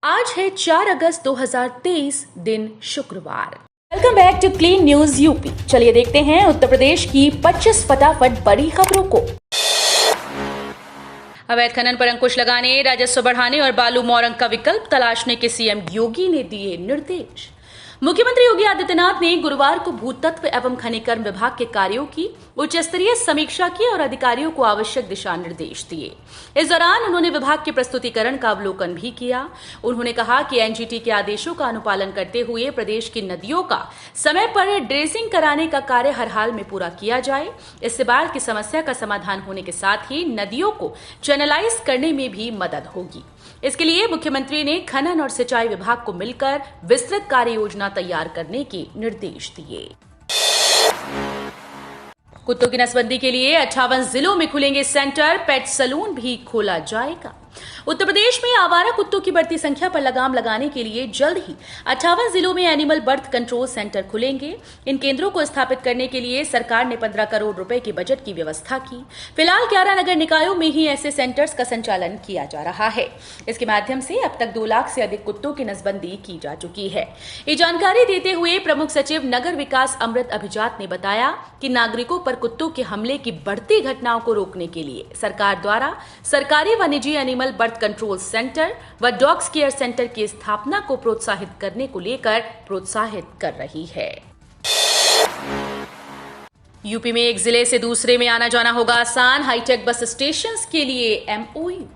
आज है 4 अगस्त 2023 दिन शुक्रवार। Welcome back to clean news UP. चलिए देखते हैं उत्तर प्रदेश की 25 फटाफट बड़ी खबरों को। अवैध खनन पर अंकुश लगाने, राजस्व बढ़ाने और बालू मौरंग का विकल्प तलाशने के सीएम योगी ने दिए निर्देश। मुख्यमंत्री योगी आदित्यनाथ ने गुरुवार को भूतत्व एवं खनिकर्म विभाग के कार्यों की उच्च स्तरीय समीक्षा की और अधिकारियों को आवश्यक दिशा निर्देश दिए। इस दौरान उन्होंने विभाग के प्रस्तुतिकरण का अवलोकन भी किया। उन्होंने कहा कि एनजीटी के आदेशों का अनुपालन करते हुए प्रदेश की नदियों का समय पर ड्रेजिंग कराने का कार्य हर हाल में पूरा किया जाए। इससे बाढ़ की समस्या का समाधान होने के साथ ही नदियों को चैनलाइज करने में भी मदद होगी। इसके लिए मुख्यमंत्री ने खनन और सिंचाई विभाग को मिलकर विस्तृत कार्य योजना तैयार करने के निर्देश दिए। कुत्तों की नसबंदी के लिए 58 जिलों में खुलेंगे सेंटर, पेट सैलून भी खोला जाएगा। उत्तर प्रदेश में आवारा कुत्तों की बढ़ती संख्या पर लगाम लगाने के लिए जल्द ही 58 जिलों में एनिमल बर्थ कंट्रोल सेंटर खुलेंगे। इन केंद्रों को स्थापित करने के लिए सरकार ने 15 करोड़ रुपए के बजट की व्यवस्था की। फिलहाल 11 नगर निकायों में ही ऐसे सेंटर्स का संचालन किया जा रहा है। इसके माध्यम से अब तक 2 लाख से अधिक कुत्तों की नसबंदी की जा चुकी है। ये जानकारी देते हुए प्रमुख सचिव नगर विकास अमृत अभिजात ने बताया कि नागरिकों पर कुत्तों के हमले की बढ़ती घटनाओं को रोकने के लिए सरकार द्वारा सरकारी व निजी एनिमल बर्थ कंट्रोल सेंटर व डॉग्स केयर सेंटर की स्थापना को प्रोत्साहित करने को लेकर प्रोत्साहित कर रही है। यूपी में एक जिले से दूसरे में आना जाना होगा आसान, हाईटेक बस स्टेशन के लिए एमओयू।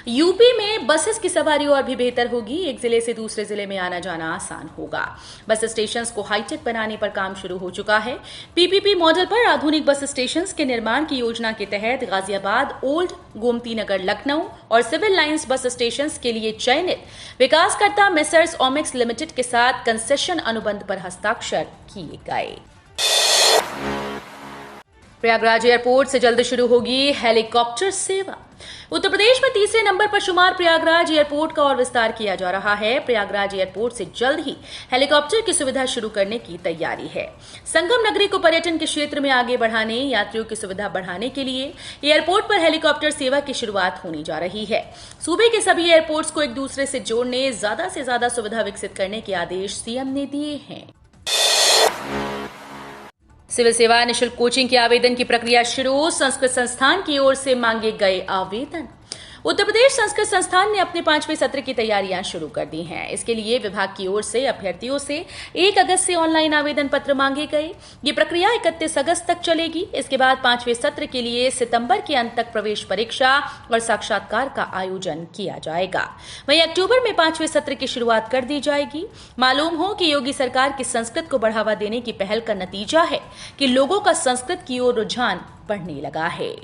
यूपी में बसेस की सवारी और भी बेहतर होगी। एक जिले से दूसरे जिले में आना जाना आसान होगा। बस स्टेशंस को हाईटेक बनाने पर काम शुरू हो चुका है। पीपीपी मॉडल पर आधुनिक बस स्टेशंस के निर्माण की योजना के तहत गाजियाबाद, ओल्ड गोमती नगर लखनऊ और सिविल लाइंस बस स्टेशंस के लिए चयनित विकासकर्ता मेसर्स ओमेक्स लिमिटेड के साथ कंसेशन अनुबंध पर हस्ताक्षर किए गए। प्रयागराज एयरपोर्ट से जल्द शुरू होगी हेलीकॉप्टर सेवा। उत्तर प्रदेश में तीसरे नंबर पर शुमार प्रयागराज एयरपोर्ट का और विस्तार किया जा रहा है। प्रयागराज एयरपोर्ट से जल्द ही हेलीकॉप्टर की सुविधा शुरू करने की तैयारी है। संगम नगरी को पर्यटन के क्षेत्र में आगे बढ़ाने, यात्रियों की सुविधा बढ़ाने के लिए एयरपोर्ट पर हेलीकॉप्टर सेवा की शुरुआत होने जा रही है। सूबे के सभी एयरपोर्ट्स को एक दूसरे से जोड़ने, ज्यादा से ज्यादा सुविधा विकसित करने के आदेश सीएम ने दिए हैं। सिविल सेवा निःशुल्क कोचिंग के आवेदन की प्रक्रिया शुरू। संस्कृत संस्थान की ओर से मांगे गए आवेदन। उत्तर प्रदेश संस्कृत संस्थान ने अपने 5वें सत्र की तैयारियां शुरू कर दी हैं। इसके लिए विभाग की ओर से अभ्यर्थियों से 1 अगस्त से ऑनलाइन आवेदन पत्र मांगे गए। ये प्रक्रिया 31 अगस्त तक चलेगी। इसके बाद 5वें सत्र के लिए सितंबर के अंत तक प्रवेश परीक्षा और साक्षात्कार का आयोजन किया जाएगा। वहीं अक्टूबर में 5वें सत्र की शुरुआत कर दी जाएगी। मालूम हो कि योगी सरकार की संस्कृत को बढ़ावा देने की पहल का नतीजा है कि लोगों का संस्कृत की ओर रुझान बढ़ने लगा है।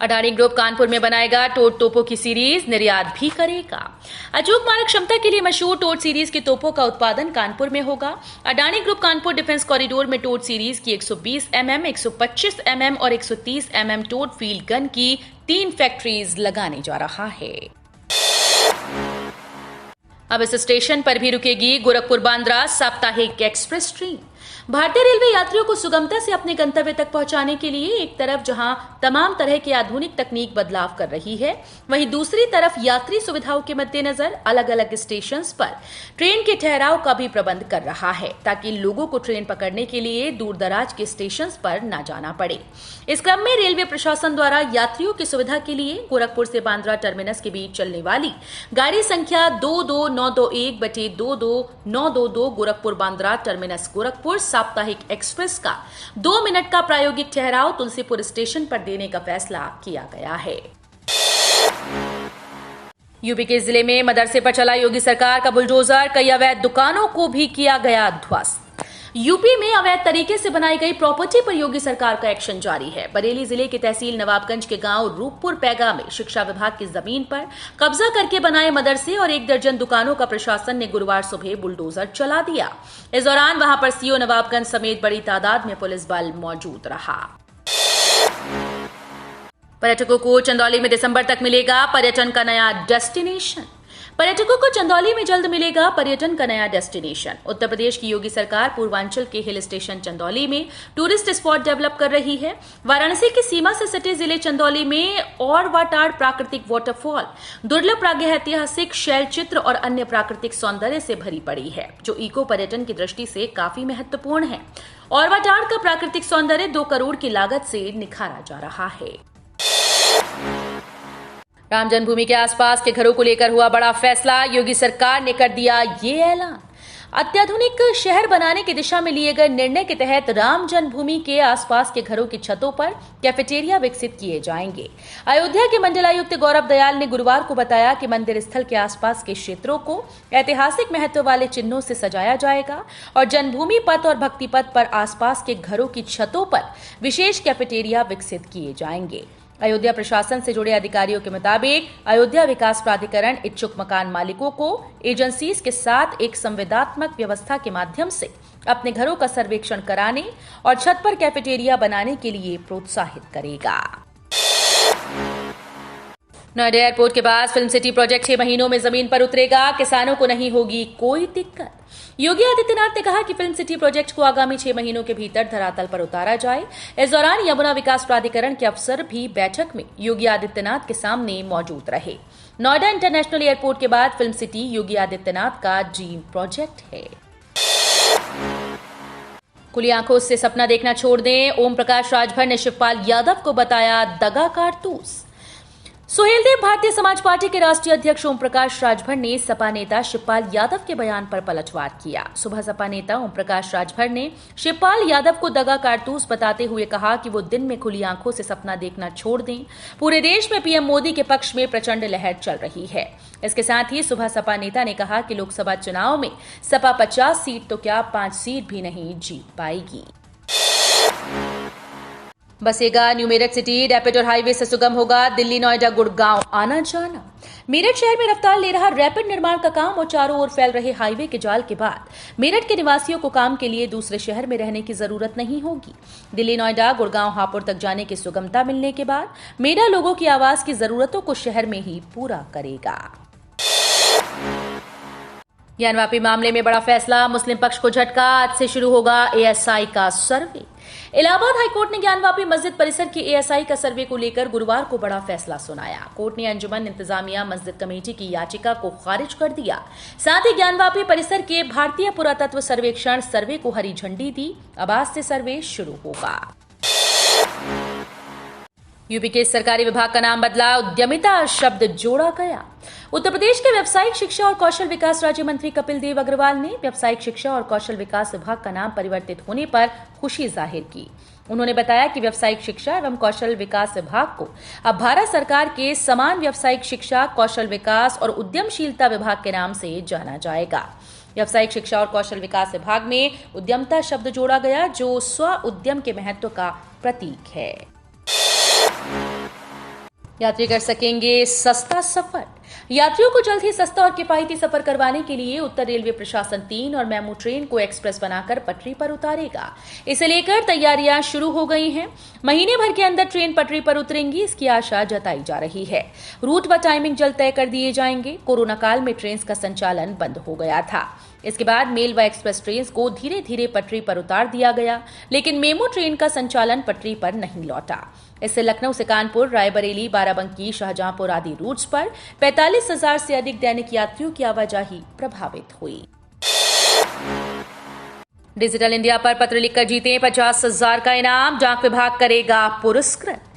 अडानी ग्रुप कानपुर में बनाएगा टोट तोपों की सीरीज, निर्यात भी करेगा। अचूक मारक क्षमता के लिए मशहूर टोट सीरीज की तोपों का उत्पादन कानपुर में होगा। Adani group Kanpur defence corridor में टोट सीरीज की 120 mm, 125 mm और 130 mm टोट फील्ड गन की 3 फैक्ट्रीज लगाने जा रहा है। अब इस स्टेशन पर भी रुकेगी गोरखपुर बांद्रा साप्ताहिक एक्सप्रेस ट्रेन। भारतीय रेलवे यात्रियों को सुगमता से अपने गंतव्य तक पहुंचाने के लिए एक तरफ जहां तमाम तरह की आधुनिक तकनीक बदलाव कर रही है, वहीं दूसरी तरफ यात्री सुविधाओं के मद्देनजर अलग अलग स्टेशंस पर ट्रेन के ठहराव का भी प्रबंध कर रहा है, ताकि लोगों को ट्रेन पकड़ने के लिए दूर दराज के स्टेशंस पर न जाना पड़े। इस क्रम में रेलवे प्रशासन द्वारा यात्रियों की सुविधा के लिए गोरखपुर से बांद्रा टर्मिनस के बीच चलने वाली गाड़ी संख्या 22921/22922 गोरखपुर बांद्रा टर्मिनस गोरखपुर साप्ताहिक एक्सप्रेस का 2 मिनट का प्रायोगिक ठहराव तुलसीपुर स्टेशन पर देने का फैसला किया गया है। यूपी के जिले में मदरसे पर चला योगी सरकार का बुलडोजर, कई अवैध दुकानों को भी किया गया ध्वस्त। यूपी में अवैध तरीके से बनाई गई प्रॉपर्टी पर योगी सरकार का एक्शन जारी है। बरेली जिले के तहसील नवाबगंज के गांव रूपपुर पैगा में शिक्षा विभाग की जमीन पर कब्जा करके बनाए मदरसे और 1 दर्जन दुकानों का प्रशासन ने गुरुवार सुबह बुलडोजर चला दिया। इस दौरान वहां पर सीओ नवाबगंज समेत बड़ी तादाद में पुलिस बल मौजूद रहा। पर्यटकों को चंदौली में दिसंबर तक मिलेगा पर्यटन का नया डेस्टिनेशन। पर्यटकों को चंदौली में जल्द मिलेगा पर्यटन का नया डेस्टिनेशन। उत्तर प्रदेश की योगी सरकार पूर्वांचल के हिल स्टेशन चंदौली में टूरिस्ट स्पॉट डेवलप कर रही है। वाराणसी की सीमा से सटे जिले चंदौली में और वाटाड़ प्राकृतिक वाटरफॉल, दुर्लभ प्रागैतिहासिक शैल चित्र और अन्य प्राकृतिक सौंदर्य से भरी पड़ी है, जो इको पर्यटन की दृष्टि से काफी महत्वपूर्ण है। और वाटाड़ का प्राकृतिक सौंदर्य 2 करोड़ की लागत से निखारा जा रहा है। राम जन्मभूमि के आसपास के घरों को लेकर हुआ बड़ा फैसला। योगी सरकार ने कर दिया ये ऐलान। अत्याधुनिक शहर बनाने की दिशा में लिए गए निर्णय के तहत राम जन्मभूमि के आसपास के घरों की छतों पर कैफेटेरिया विकसित किए जाएंगे। अयोध्या के मंडलायुक्त गौरव दयाल ने गुरुवार को बताया कि मंदिर स्थल के आसपास के क्षेत्रों को ऐतिहासिक महत्व वाले चिन्हों से सजाया जाएगा और जन्मभूमि पथ और भक्ति पथ पर आसपास के घरों की छतों पर विशेष कैफेटेरिया विकसित किए जाएंगे। अयोध्या प्रशासन से जुड़े अधिकारियों के मुताबिक अयोध्या विकास प्राधिकरण इच्छुक मकान मालिकों को एजेंसीज के साथ एक संवेदनात्मक व्यवस्था के माध्यम से अपने घरों का सर्वेक्षण कराने और छत पर कैफेटेरिया बनाने के लिए प्रोत्साहित करेगा। नोएडा एयरपोर्ट के बाद फिल्म सिटी प्रोजेक्ट 6 महीनों में जमीन पर उतरेगा। किसानों को नहीं होगी कोई दिक्कत। योगी आदित्यनाथ ने कहा कि फिल्म सिटी प्रोजेक्ट को आगामी 6 महीनों के भीतर धरातल पर उतारा जाए। इस दौरान यमुना विकास प्राधिकरण के अफसर भी बैठक में योगी आदित्यनाथ के सामने मौजूद रहे। नोएडा इंटरनेशनल एयरपोर्ट के बाद फिल्म सिटी योगी आदित्यनाथ का ड्रीम प्रोजेक्ट है। खुली आंखों से सपना देखना छोड़ दें। ओम प्रकाश राजभर ने शिवपाल यादव को बताया दगा कारतूस। सुहेलदेव भारतीय समाज पार्टी के राष्ट्रीय अध्यक्ष ओम प्रकाश राजभर ने सपा नेता शिवपाल यादव के बयान पर पलटवार किया। सुबह सपा नेता ओम प्रकाश राजभर ने शिवपाल यादव को दगा कारतूस बताते हुए कहा कि वो दिन में खुली आंखों से सपना देखना छोड़ दें। पूरे देश में पीएम मोदी के पक्ष में प्रचंड लहर चल रही है। इसके साथ ही सुबह सपा नेता ने कहा कि लोकसभा चुनाव में सपा 50 सीट तो क्या 5 सीट भी नहीं जीत पाएगी। बसेगा न्यू मेरठ सिटी, रैपिड और हाईवे से सुगम होगा दिल्ली नोएडा गुड़गांव आना जाना। मेरठ शहर में रफ्तार ले रहा रैपिड निर्माण का काम और चारों ओर फैल रहे हाईवे के जाल के बाद मेरठ के निवासियों को काम के लिए दूसरे शहर में रहने की जरूरत नहीं होगी। दिल्ली नोएडा गुड़गांव हापुड़ तक जाने की सुगमता मिलने के बाद मेरा लोगों की आवास की जरूरतों को शहर में ही पूरा करेगा। ज्ञानवापी मामले में बड़ा फैसला, मुस्लिम पक्ष को झटका। आज से शुरू होगा एएसआई का सर्वे। इलाहाबाद हाईकोर्ट ने ज्ञानवापी मस्जिद परिसर की एएसआई का सर्वे को लेकर गुरुवार को बड़ा फैसला सुनाया। कोर्ट ने अंजुमन इंतजामिया मस्जिद कमेटी की याचिका को खारिज कर दिया। साथ ही ज्ञानवापी परिसर के भारतीय पुरातत्व सर्वेक्षण सर्वे को हरी झंडी दी। अब आज से सर्वे शुरू होगा। यूपी के सरकारी विभाग का नाम बदला, उद्यमिता शब्द जोड़ा गया। उत्तर प्रदेश के व्यावसायिक शिक्षा और कौशल विकास राज्य मंत्री कपिल देव अग्रवाल ने व्यावसायिक शिक्षा और कौशल विकास विभाग का नाम परिवर्तित होने पर खुशी जाहिर की। उन्होंने बताया कि व्यावसायिक शिक्षा एवं कौशल विकास विभाग को अब भारत सरकार के समान व्यावसायिक शिक्षा, कौशल विकास और उद्यमशीलता विभाग के नाम से जाना जाएगा। व्यावसायिक शिक्षा और कौशल विकास विभाग में उद्यमता शब्द जोड़ा गया, जो स्व उद्यम के महत्व का प्रतीक है। यात्री कर सकेंगे सस्ता सफर। यात्रियों को जल्द ही सस्ता और किफायती सफर करवाने के लिए उत्तर रेलवे प्रशासन 3 और मेमू ट्रेन को एक्सप्रेस बनाकर पटरी पर उतारेगा। इसे लेकर तैयारियां शुरू हो गई हैं। महीने भर के अंदर ट्रेन पटरी पर उतरेंगी, इसकी आशा जताई जा रही है। रूट व टाइमिंग जल्द तय कर दिए जाएंगे। कोरोना काल में ट्रेन का संचालन बंद हो गया था। इसके बाद मेल व एक्सप्रेस ट्रेन को धीरे धीरे पटरी पर उतार दिया गया, लेकिन मेमू ट्रेन का संचालन पटरी पर नहीं लौटा। इससे लखनऊ से कानपुर, रायबरेली, बाराबंकी, शाहजहांपुर आदि रूट्स पर 45,000 से अधिक दैनिक यात्रियों की आवाजाही प्रभावित हुई। डिजिटल इंडिया पर पत्र लिखकर जीते 50,000 का इनाम, डाक विभाग करेगा पुरस्कृत।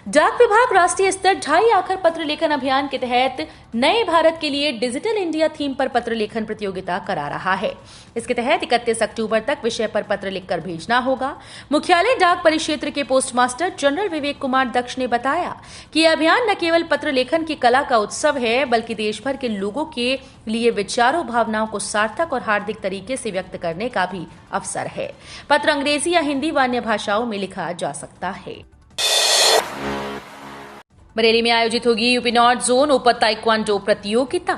डाक विभाग राष्ट्रीय स्तर 2.5 आखर पत्र लेखन अभियान के तहत नए भारत के लिए डिजिटल इंडिया थीम पर पत्र लेखन प्रतियोगिता करा रहा है। इसके तहत 31 अक्टूबर तक विषय पर पत्र लिखकर भेजना होगा। मुख्यालय डाक परिक्षेत्र के पोस्टमास्टर जनरल विवेक कुमार दक्ष ने बताया कि यह अभियान न केवल पत्र लेखन की कला का उत्सव है, बल्कि देश भर के लोगों के लिए विचारों भावनाओं को सार्थक और हार्दिक तरीके से व्यक्त करने का भी अवसर है। पत्र अंग्रेजी या हिंदी व अन्य भाषाओं में लिखा जा सकता है। बरेली में आयोजित होगी UP north zone open taekwondo प्रतियोगिता।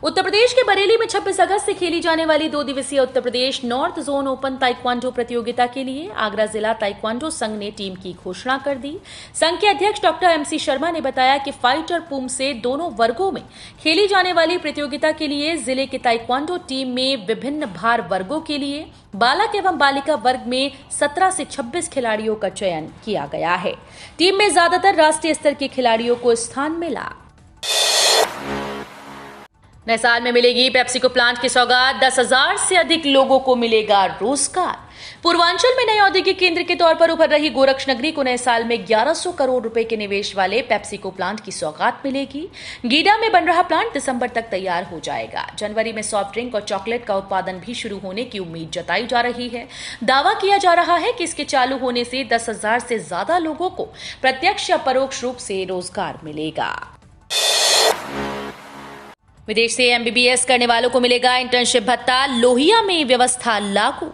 उत्तर प्रदेश के बरेली में 26 अगस्त से खेली जाने वाली 2 दिवसीय Uttar Pradesh north zone open taekwondo प्रतियोगिता के लिए आगरा जिला ताइक्वांडो संघ ने टीम की घोषणा कर दी। संघ के अध्यक्ष डॉक्टर एमसी शर्मा ने बताया कि फाइट और पूम से दोनों वर्गों में खेली जाने वाली प्रतियोगिता के लिए जिले के ताइक्वांडो टीम में विभिन्न भार वर्गों के लिए बालक एवं बालिका वर्ग में 17 से 26 खिलाड़ियों का चयन किया गया है। टीम में ज्यादातर राष्ट्रीय स्तर के खिलाड़ियों को स्थान मिला। नए साल में मिलेगी पेप्सिको प्लांट की सौगात, 10,000 से अधिक लोगों को मिलेगा रोजगार। पूर्वांचल में नए औद्योगिक केंद्र के तौर पर उभर रही गोरक्ष नगरी को नए साल में 1100 करोड़ रुपए के निवेश वाले पेप्सिको प्लांट की सौगात मिलेगी। गीडा में बन रहा प्लांट दिसंबर तक तैयार हो जाएगा। जनवरी में सॉफ्ट ड्रिंक और चॉकलेट का उत्पादन भी शुरू होने की उम्मीद जताई जा रही है। दावा किया जा रहा है कि इसके चालू होने से 10,000 से ज्यादा लोगों को प्रत्यक्ष या परोक्ष रूप से रोजगार मिलेगा। विदेश से एमबीबीएस करने वालों को मिलेगा इंटर्नशिप भत्ता, लोहिया में व्यवस्था लागू।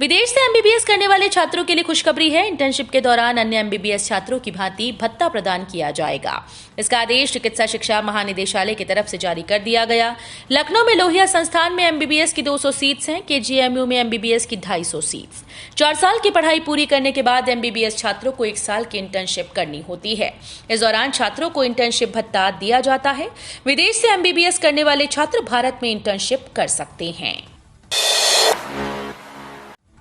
विदेश से एमबीबीएस करने वाले छात्रों के लिए खुशखबरी है। इंटर्नशिप के दौरान अन्य एमबीबीएस छात्रों की भांति भत्ता प्रदान किया जाएगा। इसका आदेश चिकित्सा शिक्षा महानिदेशालय की तरफ से जारी कर दिया गया। लखनऊ में लोहिया संस्थान में एमबीबीएस की 200 सीट्स हैं। केजीएमयू में एमबीबीएस की 250 सीट्स। 4 साल की पढ़ाई पूरी करने के बाद एमबीबीएस छात्रों को 1 साल की इंटर्नशिप करनी होती है। इस दौरान छात्रों को इंटर्नशिप भत्ता दिया जाता है। विदेश से एमबीबीएस करने वाले छात्र भारत में इंटर्नशिप कर सकते हैं।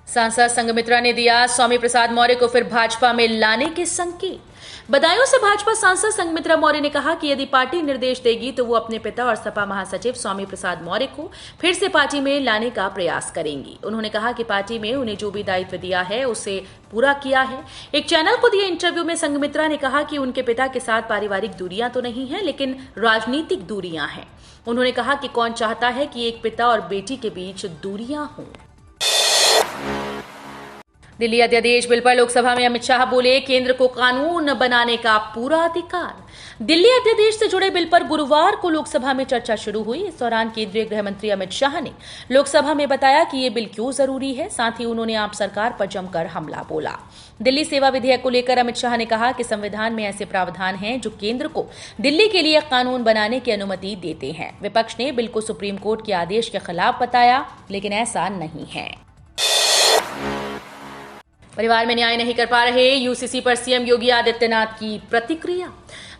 सांसद संघमित्रा ने दिया स्वामी प्रसाद मौर्य को फिर भाजपा में लाने के संकेत। बदायूं से भाजपा सांसद संघमित्रा मौर्य ने कहा कि यदि पार्टी निर्देश देगी तो वो अपने पिता और सपा महासचिव स्वामी प्रसाद मौर्य को फिर से पार्टी में लाने का प्रयास करेंगी। उन्होंने कहा कि पार्टी में उन्हें जो भी दायित्व दिया है उसे पूरा किया है। एक चैनल को दिए इंटरव्यू में संघमित्रा ने कहा कि उनके पिता के साथ पारिवारिक दूरियां तो नहीं है, लेकिन राजनीतिक दूरियां हैं। उन्होंने कहा कि कौन चाहता है कि एक पिता और बेटी के बीच दूरियां हों। दिल्ली अध्यादेश बिल पर लोकसभा में अमित शाह बोले, केंद्र को कानून बनाने का पूरा अधिकार। दिल्ली अध्यादेश से जुड़े बिल पर गुरुवार को लोकसभा में चर्चा शुरू हुई। इस दौरान केंद्रीय गृह मंत्री अमित शाह ने लोकसभा में बताया कि ये बिल क्यों जरूरी है। साथ ही उन्होंने आप सरकार पर जमकर हमला बोला। दिल्ली सेवा विधेयक को लेकर अमित शाह ने कहा कि संविधान में ऐसे प्रावधान हैं जो केंद्र को दिल्ली के लिए कानून बनाने की अनुमति देते हैं। विपक्ष ने बिल को सुप्रीम कोर्ट के आदेश के खिलाफ बताया, लेकिन ऐसा नहीं है। परिवार में न्याय नहीं कर पा रहे यूसीसी पर सीएम योगी आदित्यनाथ की प्रतिक्रिया।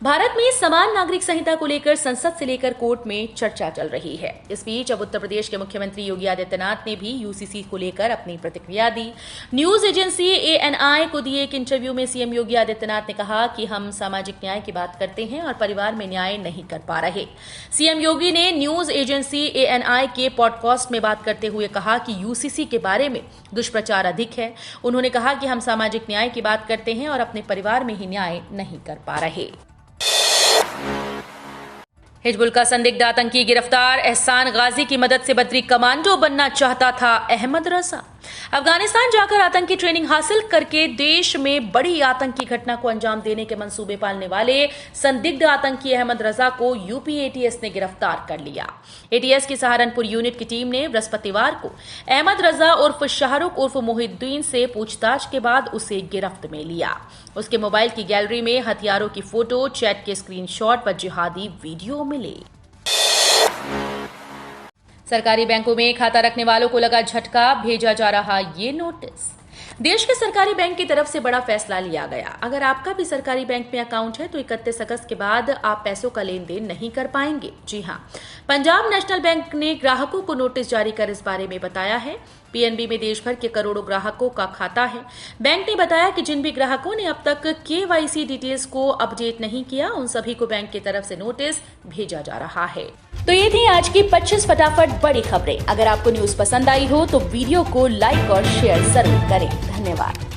भारत में समान नागरिक संहिता को लेकर संसद से लेकर कोर्ट में चर्चा चल रही है। इस बीच अब उत्तर प्रदेश के मुख्यमंत्री योगी आदित्यनाथ ने भी यूसीसी को लेकर अपनी प्रतिक्रिया दी। न्यूज एजेंसी एएनआई को दिए एक इंटरव्यू में सीएम योगी आदित्यनाथ ने कहा कि हम सामाजिक न्याय की बात करते हैं और परिवार में न्याय नहीं कर पा रहे। सीएम योगी ने न्यूज एजेंसी एएनआई के पॉडकास्ट में बात करते हुए कहा कि यूसीसी के बारे में दुष्प्रचार अधिक है। उन्होंने कहा कि हम सामाजिक न्याय की बात करते हैं और अपने परिवार में ही न्याय नहीं कर पा रहे। हिजबुल का संदिग्ध आतंकी गिरफ्तार। एहसान गाजी की मदद से बद्री कमांडो बनना चाहता था अहमद रजा। अफगानिस्तान जाकर आतंकी ट्रेनिंग हासिल करके देश में बड़ी आतंकी घटना को अंजाम देने के मंसूबे पालने वाले संदिग्ध आतंकी अहमद रजा को यूपी एटीएस ने गिरफ्तार कर लिया। एटीएस की सहारनपुर यूनिट की टीम ने बृहस्पतिवार को अहमद रजा उर्फ शाहरुख उर्फ मोहिद्दीन से पूछताछ के बाद उसे गिरफ्त में लिया। उसके मोबाइल की गैलरी में हथियारों की फोटो, चैट के स्क्रीनशॉट व जिहादी वीडियो मिले। सरकारी बैंकों में खाता रखने वालों को लगा झटका, भेजा जा रहा ये नोटिस। देश के सरकारी बैंक की तरफ से बड़ा फैसला लिया गया। अगर आपका भी सरकारी बैंक में अकाउंट है तो 31 अगस्त के बाद आप पैसों का लेन देन नहीं कर पाएंगे। जी हां, पंजाब नेशनल बैंक ने ग्राहकों को नोटिस जारी कर इस बारे में बताया है। पीएनबी में देश भर के करोड़ों ग्राहकों का खाता है। बैंक ने बताया कि जिन भी ग्राहकों ने अब तक केवाईसी डिटेल्स को अपडेट नहीं किया, उन सभी को बैंक की तरफ से नोटिस भेजा जा रहा है। तो ये थी आज की 25 फटाफट बड़ी खबरें। अगर आपको न्यूज पसंद आई हो तो वीडियो को लाइक और शेयर जरूर करें। धन्यवाद।